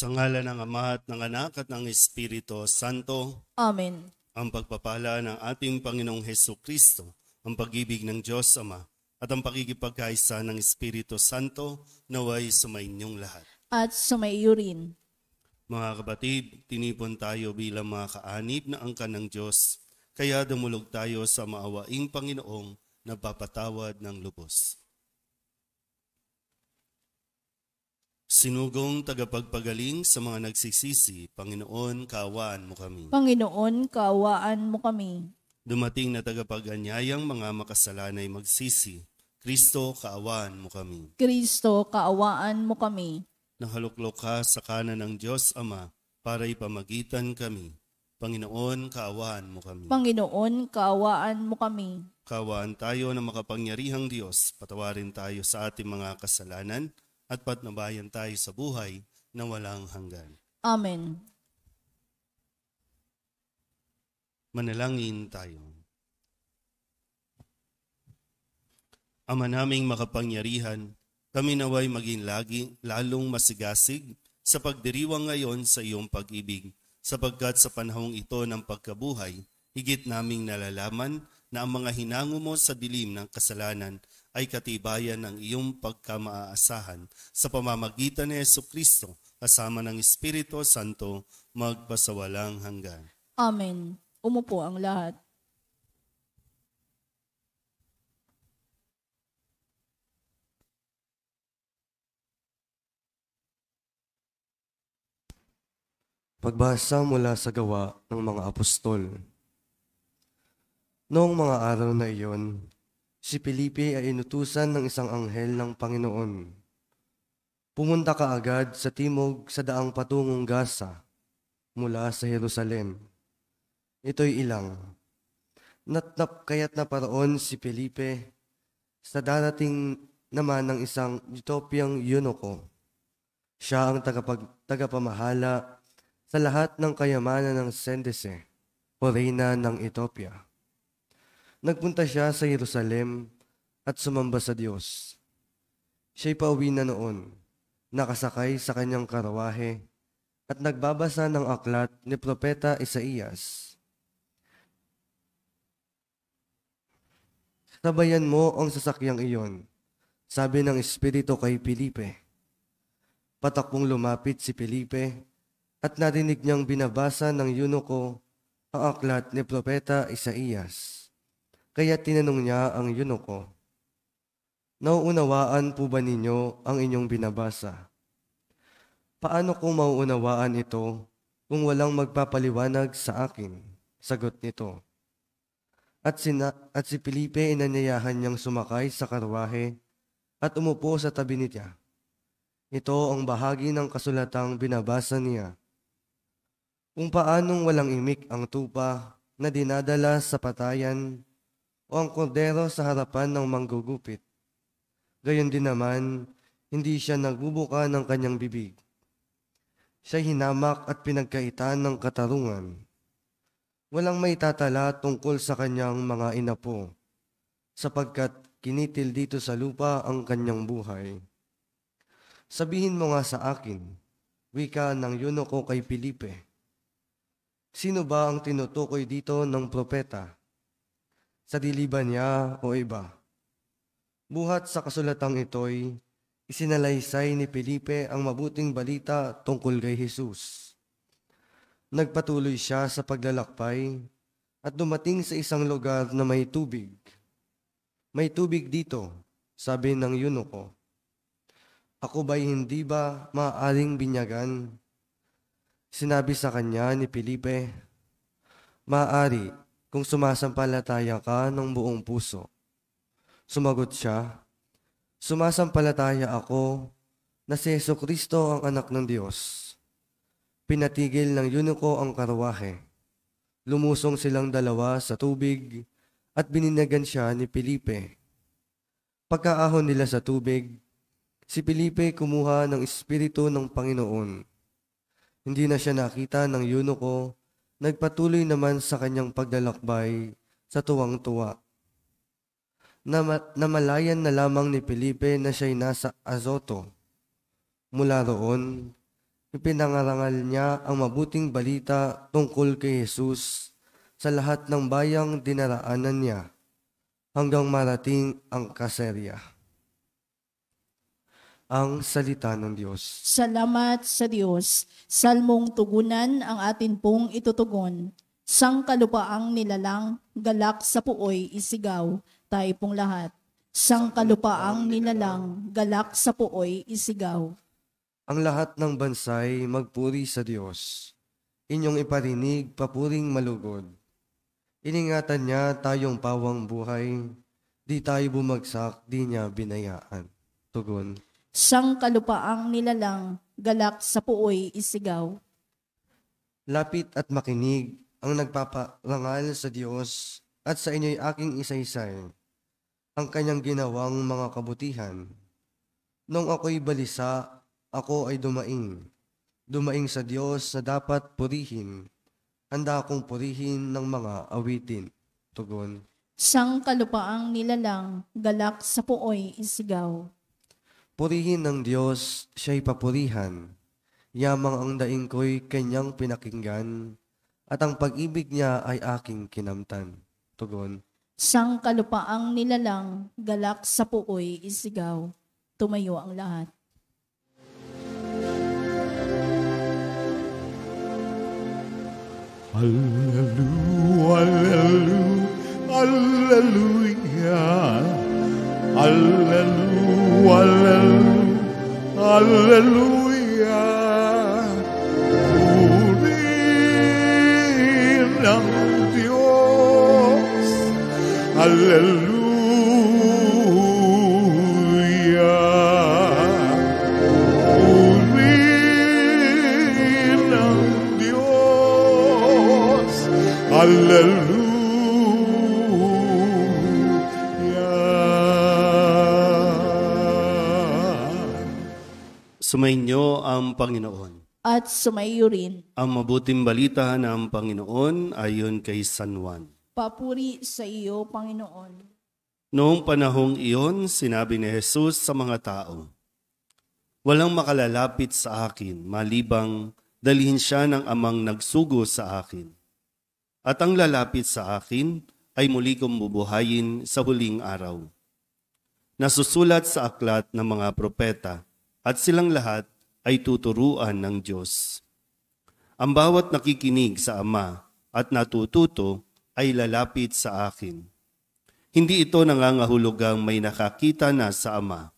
Sa ngalan ng Ama at ng Anak at ng Espiritu Santo, Amen. ang pagpapala ng ating Panginoong Hesukristo, ang pag-ibig ng Diyos Ama, at ang pakikipagkaisa ng Espiritu Santo naway sumainyong lahat. At sumaiyo rin. Mga kapatid, tinipon tayo bilang mga kaanib na angkan ng Diyos, kaya dumulog tayo sa maawaing Panginoong nagpapatawad ng lubos. Sinugong tagapagpagaling sa mga nagsisisi, Panginoon, kaawaan mo kami. Panginoon, kaawaan mo kami. Dumating na tagapag-anyayang mga makasalanay magsisi, Kristo, kaawaan mo kami. Kristo, kaawaan mo kami. Nahaluklok ka sa kanan ng Diyos Ama para ipamagitan kami. Panginoon, kaawaan mo kami. Panginoon, kaawaan mo kami. Kaawaan tayo ng makapangyarihang Diyos, patawarin tayo sa ating mga kasalanan, at patnubayan tayo sa buhay na walang hanggan. Amen. Manalangin tayo. Ama naming makapangyarihan, kami naway maging lalong masigasig sa pagdiriwang ngayon sa iyong pag-ibig, sapagkat sa panahong ito ng pagkabuhay, higit naming nalalaman na ang mga hinango mo sa dilim ng kasalanan ay katibayan ng iyong pagkamaaasahan sa pamamagitan ni Jesucristo kasama ng Espiritu Santo magpasawalang hanggan. Amen. Umupo ang lahat. Pagbasa mula sa Gawa ng mga Apostol. Noong mga araw na iyon, si Felipe ay inutusan ng isang anghel ng Panginoon. Pumunta ka agad sa timog sa daang patungong Gaza mula sa Jerusalem. Ito'y ilang. Kaya't naparoon si Felipe sa darating naman ng isang Ethiopiang eunuko. Siya ang tagapamahala sa lahat ng kayamanan ng Candace o reyna ng Ethiopia. Nagpunta siya sa Jerusalem at sumamba sa Diyos. Siya'y pauwi na noon, nakasakay sa kanyang karawahe at nagbabasa ng aklat ni Propeta Isaías. Sabayan mo ang sasakyang iyon, sabi ng Espiritu kay Felipe. Patakbong lumapit si Felipe at narinig niyang binabasa ng eunuko ang aklat ni Propeta Isaías. Kaya tinanong niya ang eunuko, nauunawaan po ba ninyo ang inyong binabasa? Paano kung mauunawaan ito kung walang magpapaliwanag sa akin? Sagot nito. At si Felipe inanyayahan niyang sumakay sa karwahe at umupo sa tabi niya. Ito ang bahagi ng kasulatang binabasa niya. Kung paanong walang imik ang tupa na dinadala sa patayan o ang kordero sa harapan ng manggugupit. Gayon din naman, hindi siya nagbubuka ng kanyang bibig. Siya hinamak at pinagkaitan ng katarungan. Walang maitatala tungkol sa kanyang mga inapo, sapagkat kinitil dito sa lupa ang kanyang buhay. Sabihin mo nga sa akin, wika ng eunuko kay Felipe. Sino ba ang tinutukoy dito ng propeta? Sarili ba niya o iba? Buhat sa kasulatang ito'y isinalaysay ni Felipe ang mabuting balita tungkol kay Jesus. Nagpatuloy siya sa paglalakbay at dumating sa isang lugar na may tubig. May tubig dito, sabi ng eunuko. Ako ba'y hindi ba maaaring binyagan? Sinabi sa kanya ni Felipe, maaari kung sumasampalataya ka ng buong puso. Sumagot siya, sumasampalataya ako na si Jesucristo ang anak ng Diyos. Pinatigil ng eunuko ang karwahe. Lumusong silang dalawa sa tubig at bininagan siya ni Felipe. Pagkaahon nila sa tubig, si Felipe kumuha ng Espiritu ng Panginoon. Hindi na siya nakita ng eunuko. Nagpatuloy naman sa kanyang paglalakbay sa tuwang-tuwa. Namalayan na lamang ni Felipe na siya'y nasa Azoto. Mula roon, Ipinangarangal niya ang mabuting balita tungkol kay Jesus sa lahat ng bayang dinaraanan niya hanggang marating ang Caesarea. Ang salita ng Diyos. Salamat sa Diyos. Salmong tugunan ang atin pong itutugon. Sangkalupaang nilalang, galak sa puoy isigaw, tayo pong lahat. Sangkalupaang nilalang, galak sa puoy isigaw. Ang lahat ng bansay magpuri sa Diyos. Inyong iparinig papuring malugod. Iningatan niya tayong pawang buhay. Di tayo bumagsak, di niya binayaan. Tugon. Sangkalupaang nilalang, galak sa puoy isigaw. Lapit at makinig ang nagpaparangal sa Diyos at sa inyo'y aking isaysay ang kanyang ginawang mga kabutihan. Nung ako'y balisa, ako ay dumaing. Dumaing sa Diyos na dapat purihin. Handa akong purihin ng mga awitin. Tugon. Sangkalupaang nilalang, galak sa puoy isigaw. Purihin ng Diyos, siya'y papurihan. Yamang ang daing ko'y kanyang pinakinggan, at ang pag-ibig niya ay aking kinamtan. Tugon. Sangkalupaang nilalang, galak sa puoy isigaw. Tumayo ang lahat. Hallelujah, hallelujah, hallelujah, hallelujah. Purihin ang Diyos, hallelujah. Purihin ang Diyos, hallelujah. Sumainyo ang Panginoon. At sumayo rin. Ang mabuting balita ng Panginoon ayon kay San Juan. Papuri sa iyo, Panginoon. Noong panahong iyon, sinabi ni Jesus sa mga tao, "Walang makalalapit sa akin, malibang dalhin siya ng amang nagsugo sa akin. At ang lalapit sa akin ay muli kong bubuhayin sa huling araw." Nasusulat sa aklat ng mga propeta, at silang lahat ay tuturuan ng Diyos. Ang bawat nakikinig sa Ama at natututo ay lalapit sa akin. Hindi ito nangangahulugang may nakakita na sa Ama.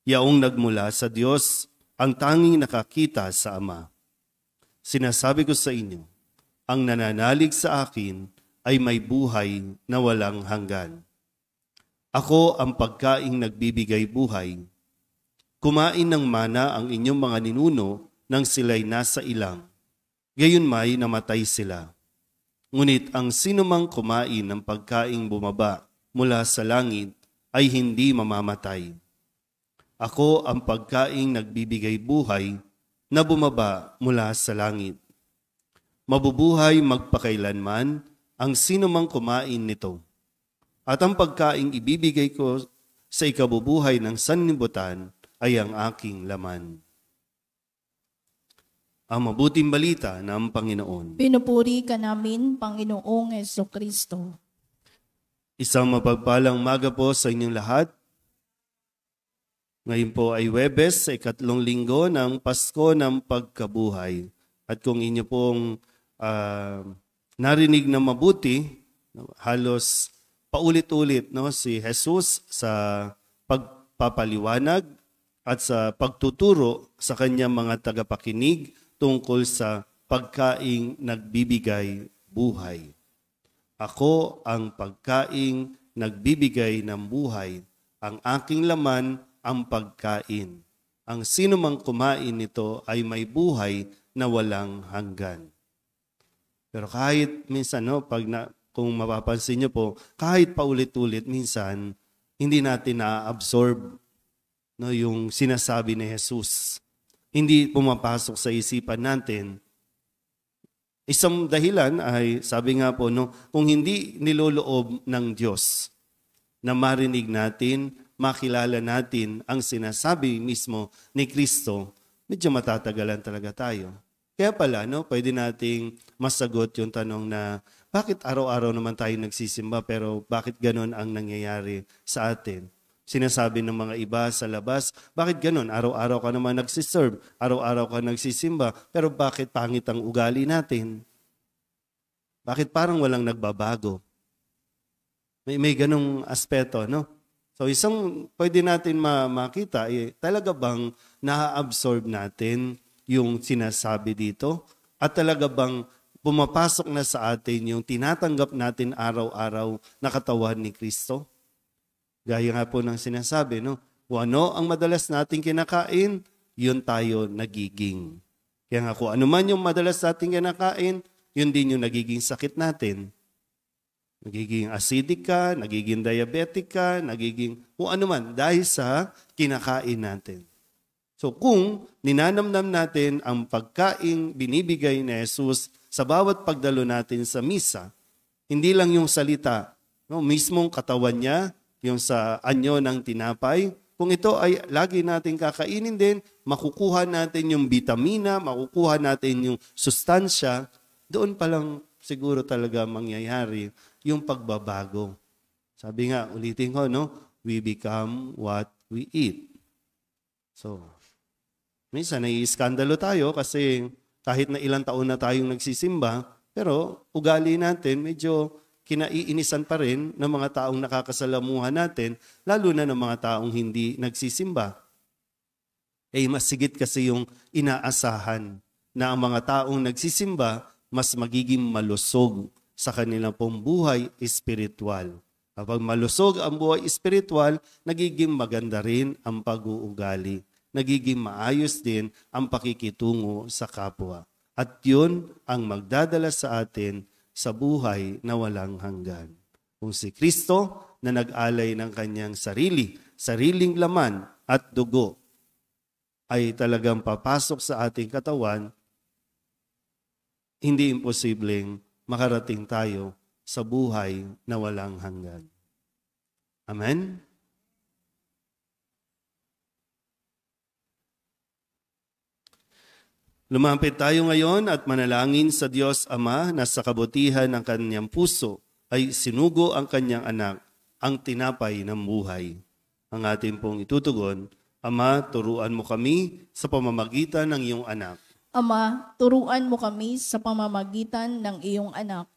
Yaong nagmula sa Diyos ang tanging nakakita sa Ama. Sinasabi ko sa inyo, ang nananalig sa akin ay may buhay na walang hanggan. Ako ang pagkaing nagbibigay buhay. Kumain ng mana ang inyong mga ninuno nang sila'y nasa ilang. Gayon may namatay sila. Ngunit ang sinumang kumain ng pagkaing bumaba mula sa langit ay hindi mamamatay. Ako ang pagkaing nagbibigay buhay na bumaba mula sa langit. Mabubuhay magpakailanman ang sinumang kumain nito. At ang pagkaing ibibigay ko sa ikabubuhay ng sanlibutan ay ang aking laman. Ang mabuting balita ng Panginoon. Pinupuri ka namin, Panginoong Jesucristo. Isang mapagpalang umaga po sa inyong lahat. Ngayon po ay Huwebes sa 2 linggo ng Pasko ng Pagkabuhay. At kung inyo pong narinig na mabuti, halos paulit-ulit si Jesus sa pagpapaliwanag at sa pagtuturo sa kanyang mga tagapakinig tungkol sa pagkaing nagbibigay buhay. Ako ang pagkaing nagbibigay ng buhay. Ang aking laman ang pagkain. Ang sino mang kumain nito ay may buhay na walang hanggan. Pero kahit minsan, kung mapapansin nyo po, kahit paulit-ulit minsan, hindi natin na-absorb yung sinasabi ni Jesus. Hindi pumapasok sa isipan natin. Isang dahilan ay, sabi nga po, kung hindi niloloob ng Diyos na marinig natin, makilala natin ang sinasabi mismo ni Kristo, medyo matatagalan talaga tayo. Kaya pala, no, pwede nating masagot yung tanong na bakit araw-araw naman tayo nagsisimba pero bakit ganon ang nangyayari sa atin? Sinasabi ng mga iba sa labas, bakit ganon? Araw-araw ka naman nagsiserve, araw-araw ka nagsisimba, pero bakit pangit ang ugali natin? Bakit parang walang nagbabago? May ganong aspeto, no? So isang pwede natin makita, talaga bang na-absorb natin yung sinasabi dito? At talaga bang pumapasok na sa atin yung tinatanggap natin araw-araw na katawan ni Kristo? Gaya nga po ng sinasabi, no? Kung ano ang madalas nating kinakain, yun tayo nagiging. Kaya nga kung ano man yung madalas nating kinakain, yun din yung nagiging sakit natin. Nagiging acidic ka, nagiging diabetic ka, nagiging kung ano man dahil sa kinakain natin. So kung ninanamnam natin ang pagkaing binibigay ni Jesus sa bawat pagdalo natin sa misa, hindi lang yung salita, no, mismong katawan niya, yung sa anyo ng tinapay, kung ito ay lagi natin kakainin din, makukuha natin yung vitamina, makukuha natin yung sustansya, doon pa lang siguro talaga mangyayari yung pagbabago. Sabi nga, ulitin ko, no? We become what we eat. So, minsan nai-iskandalo tayo kasi kahit na ilang taon na tayong nagsisimba, pero ugali natin medyo kinaiinisan pa rin ng mga taong nakakasalamuhan natin, lalo na ng mga taong hindi nagsisimba. Mas sigit kasi yung inaasahan na ang mga taong nagsisimba mas magiging malusog sa kanilang pong buhay espiritual. Kapag malusog ang buhay espiritual, nagiging maganda rin ang pag-uugali. Nagiging maayos din ang pakikitungo sa kapwa. At yun ang magdadala sa atin sa buhay na walang hanggan. Kung si Kristo na nag-alay ng kanyang sariling laman at dugo, ay talagang papasok sa ating katawan, hindi imposibleng makarating tayo sa buhay na walang hanggan. Amen? Lumapit tayo ngayon at manalangin sa Diyos Ama na sa kabutihan ng kanyang puso ay sinugo ang kanyang anak, ang tinapay ng buhay. Ang ating pong itutugon, Ama, turuan mo kami sa pamamagitan ng iyong anak. Ama, turuan mo kami sa pamamagitan ng iyong anak.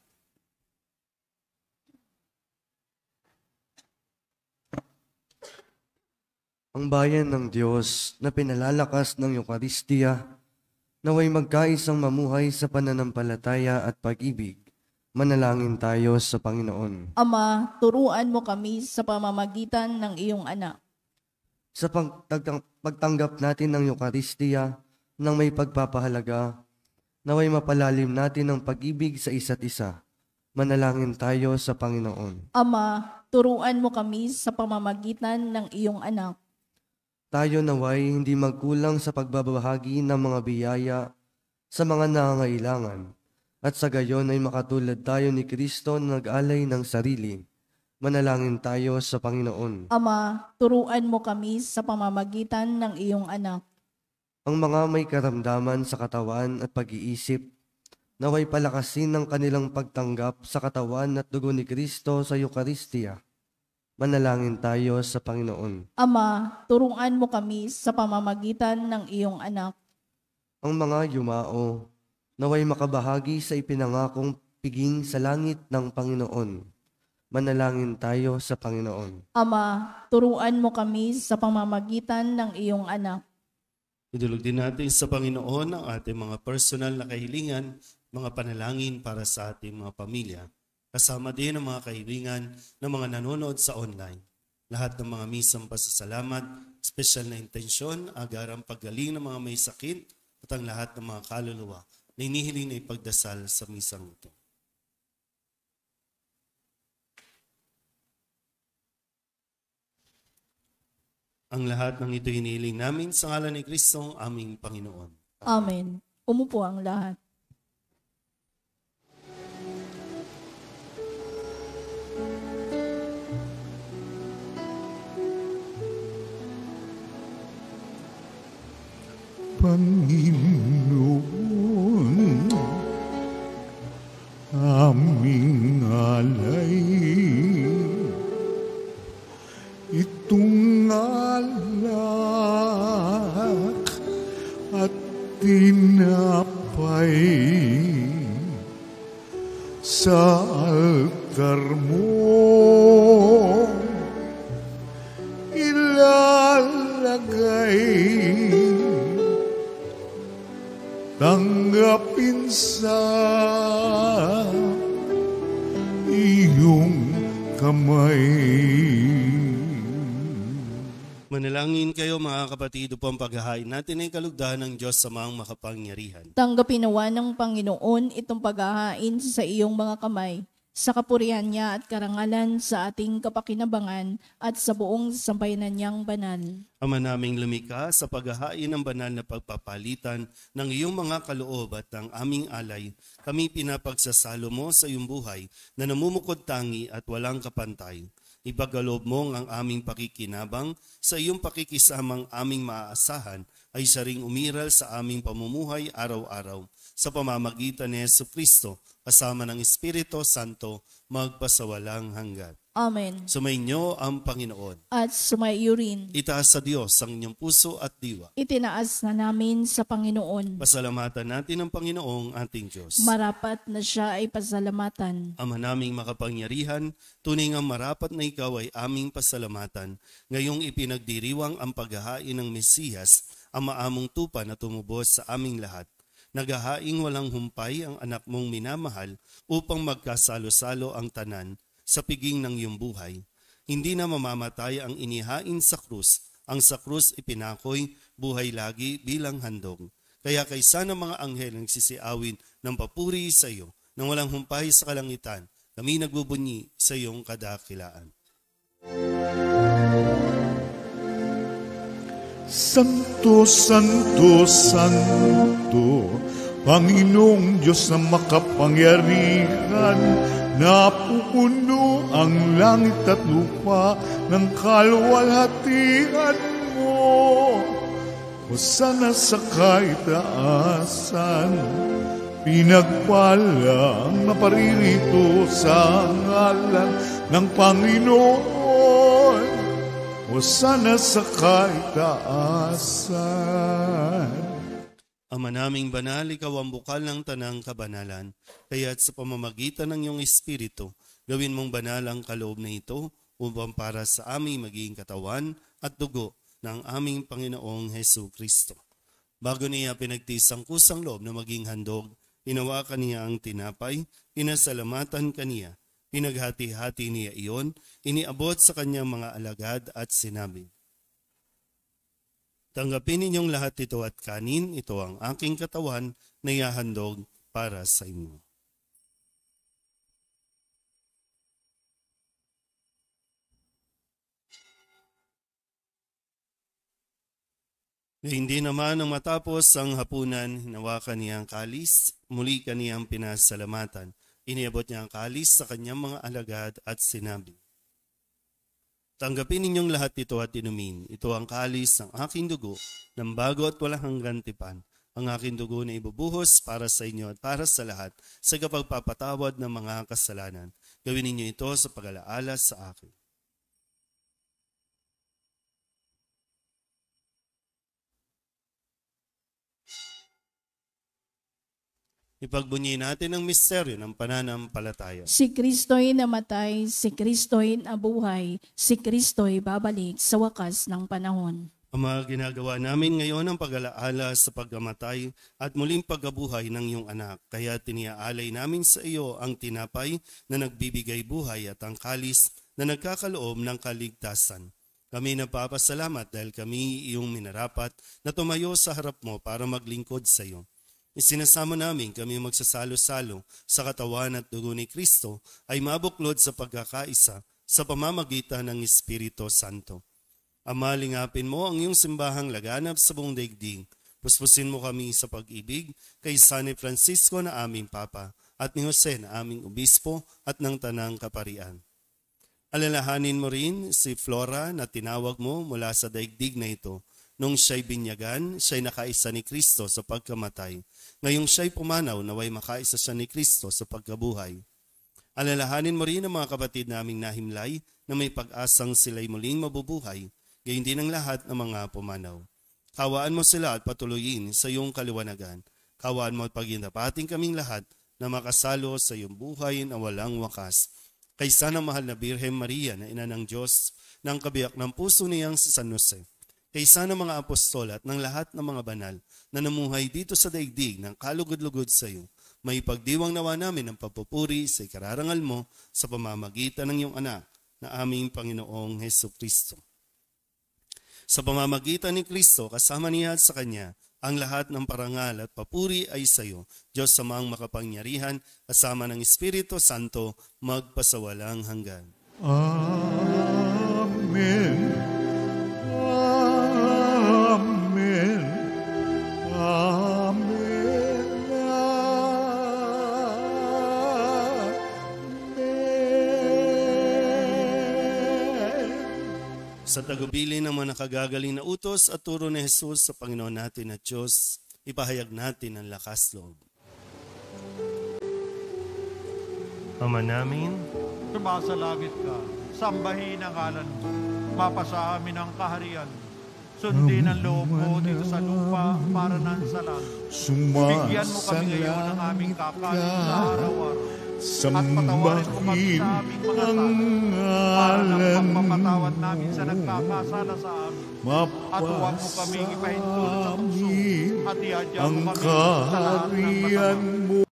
Ang bayan ng Diyos na pinalalakas ng Eucharistia, naway magkaisang mamuhay sa pananampalataya at pag-ibig. Manalangin tayo sa Panginoon. Ama, turuan mo kami sa pamamagitan ng iyong anak. Sa pagtanggap natin ng Eucharistia, nang may pagpapahalaga, naway mapalalim natin ang pag-ibig sa isa't isa. Manalangin tayo sa Panginoon. Ama, turuan mo kami sa pamamagitan ng iyong anak. Tayo naway hindi magkulang sa pagbabahagi ng mga biyaya sa mga nangangailangan, at sa gayon ay makatulad tayo ni Kristo na nag-alay ng sarili. Manalangin tayo sa Panginoon. Ama, turuan mo kami sa pamamagitan ng iyong anak. Ang mga may karamdaman sa katawan at pag-iisip, naway palakasin ng kanilang pagtanggap sa katawan at dugo ni Kristo sa Eucharistia. Manalangin tayo sa Panginoon. Ama, turuan mo kami sa pamamagitan ng iyong anak. Ang mga yumao, naway makabahagi sa ipinangakong piging sa langit ng Panginoon. Manalangin tayo sa Panginoon. Ama, turuan mo kami sa pamamagitan ng iyong anak. Idulog din natin sa Panginoon ang ating mga personal na kahilingan, mga panalangin para sa ating mga pamilya. Kasama din ang mga kahilingan ng mga nanonood sa online. Lahat ng mga misang pasasalamat, special na intensyon, agarang paggaling ng mga may sakit, at ang lahat ng mga kaluluwa na inihiling na ipagdasal sa misang ito. Ang lahat ng ito hinihiling namin sa ngalan ni Kristo, aming Panginoon. Amen. Umupo ang lahat. Panginoon aming alay. Itong alak at tinapay sa altar mo ilalagay. Tanggapin sa iyong kamay. Manalangin kayo mga kapatid upang paghahain natin ay kalugdahan ng Diyos sa mga makapangyarihan. Tanggapin nawa ng Panginoon itong paghahain sa iyong mga kamay, sa kapurihan niya at karangalan sa ating kapakinabangan at sa buong sambayanan niyang banal. Ama naming lumikha, sa paghahain ng banal na pagpapalitan ng iyong mga kaloob at ng aming alay, kami pinapagsasalo mo sa iyong buhay na namumukod tangi at walang kapantay. Ipagkaloob mo ang aming pakikinabang sa iyong pakikisamang aming maaasahan ay saring umiral sa aming pamumuhay araw-araw. Sa pamamagitan ni Jesucristo, kasama ng Espiritu Santo, magpasawalang hanggan. Amen. Sumainyo ang Panginoon. At sumaiyo rin. Itaas sa Diyos ang inyong puso at diwa. Itinaas na namin sa Panginoon. Pasalamatan natin ang Panginoong ating Diyos. Marapat na siya ay pasalamatan. Ama naming makapangyarihan, tunay nga marapat na ikaw ay aming pasalamatan. Ngayong ipinagdiriwang ang paghahain ng Mesiyas, ang maamong tupa na tumubos sa aming lahat. Naghahaing walang humpay ang anak mong minamahal upang magkasalo-salo ang tanan sa piging ng iyong buhay. Hindi na mamamatay ang inihain sa krus. Ang sa krus ipinakoy, buhay lagi bilang handog. Kaya kaysa ng mga anghel nagsisiawin ng papuri sa iyo, nang walang humpay sa kalangitan, kami nagbubunyi sa iyong kadakilaan. Santo, Santo, Santo, Panginoong Diyos na makapangyarihan, napupuno ang langit at lupa ng kaluwalhatian mo. Hosana sa kaitaasan, pinagpalang naparirito sa ngalan ng Panginoon. Hosana sa kaitaasan. Ama naming banal, ikaw ang bukal ng tanang kabanalan, kaya't sa pamamagitan ng iyong Espiritu, gawin mong banal ang kaloob na ito upang para sa aming maging katawan at dugo ng aming Panginoong Jesucristo. Bago niya pinagtiis ang kusang loob na maging handog, hinawakan niya ang tinapay, pinasalamatan kaniya, pinaghati-hati niya iyon, iniabot sa kanyang mga alagad at sinabi, "Tanggapin ninyong lahat ito at kanin, ito ang aking katawan na ihahandog para sa inyo." Hindi naman nang matapos ang hapunan, hinawakan niya ang kalis, muli kaniyang pinasalamatan. Iniabot niya ang kalis sa kanyang mga alagad at sinabi, "Tanggapin ninyong lahat ito at inumin. Ito ang kalis ng aking dugo, ng bago at walang hanggang tipan. Ang aking dugo na ibubuhos para sa inyo at para sa lahat sa kapagpapatawad ng mga kasalanan. Gawin ninyo ito sa pag-alaala sa akin." Ipagbunyi natin ang misteryo ng pananampalataya. Si Kristo'y namatay, si Kristo'y nabuhay, si Kristo'y babalik sa wakas ng panahon. Ama, ginagawa namin ngayon ang pag-alaala sa pagkamatay at muling pagkabuhay ng iyong anak. Kaya tiniaalay namin sa iyo ang tinapay na nagbibigay buhay at ang kalis na nagkakaloob ng kaligtasan. Kami napapasalamat dahil kami iyong minarapat na tumayo sa harap mo para maglingkod sa iyo. Isinasama namin kami magsasalo-salo sa katawan at dugo ni Kristo ay mabuklod sa pagkakaisa sa pamamagitan ng Espiritu Santo. Ama, lingapin mo ang iyong simbahang laganap sa buong daigdig. Puspusin mo kami sa pag-ibig kay San Francisco na aming Papa at ni Jose na aming Obispo at ng Tanang Kaparian. Alalahanin mo rin si Flora na tinawag mo mula sa daigdig na ito. Nung siya'y binyagan, siya'y nakaisa ni Kristo sa pagkamatay. Ngayong siya'y pumanaw, naway makaisa siya ni Kristo sa pagkabuhay. Alalahanin mo rin ang mga kapatid naming nahimlay na may pag-asang sila'y muling mabubuhay, gayon din ang lahat ng mga pumanaw. Kawaan mo sila at patuloyin sa iyong kaliwanagan. Kawaan mo at paghindapating kaming lahat na makasalo sa iyong buhay na walang wakas. Kaysa ng mahal na Birhen Maria na ina ng Diyos, ng kabiyak ng puso niyang si San Jose, kaysa ng mga apostol at ng lahat ng mga banal na namuhay dito sa daigdig ng kalugod-lugod sa iyo, may pagdiwang nawa namin ang papupuri sa ikararangal mo sa pamamagitan ng iyong anak na aming Panginoong Hesus Kristo. Sa pamamagitan ni Kristo, kasama niya at sa Kanya, ang lahat ng parangal at papuri ay sa iyo, Diyos Amang makapangyarihan, kasama ng Espiritu Santo, magpasawalang hanggan. Amen. Amen. Amen. Amen. Sa tagubilin ng mga nakagagaling na utos at turo ni Jesus sa Panginoon natin at Diyos, ipahayag natin ang lakas loob. Ama namin, Sumasalangit ka, sambahin ang ngalan mo, mapasa amin ang kaharian, sundin ang loob mo dito sa lupa para nang sa langit. Bigyan mo kami ngayon ng aming kakanin sa araw-araw, at patawarin mo kami sa aming mga sala, para ng pagpapatawad namin sa nagkakasala sa amin. At huwag mo kaming ipahintulot sa puso, at iadya mo kami sa lahat ng masama.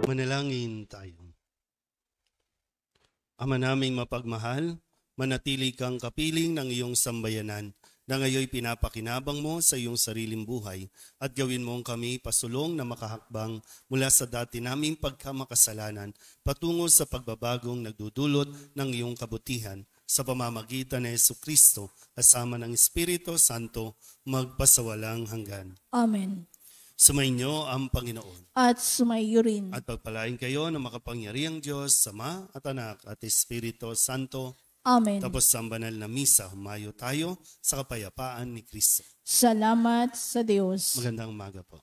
Manalangin tayo. Ama naming mapagmahal, manatili kang kapiling ng iyong sambayanan na ngayoy pinapakinabang mo sa iyong sariling buhay at gawin mong kami pasulong na makahakbang mula sa dati naming pagkamakasalanan patungo sa pagbabagong nagdudulot ng iyong kabutihan sa pamamagitan ni Jesucristo kasama ng Espiritu Santo magpasawalang hanggan. Amen. Sumainyo ang Panginoon. At sumaiyo rin. At pagpalain kayo ng makapangyarihang Diyos, Ama at Anak at Espiritu Santo. Amen. Tapos sa banal na misa, humayo tayo sa kapayapaan ni Kristo. Salamat sa Diyos. Magandang umaga po.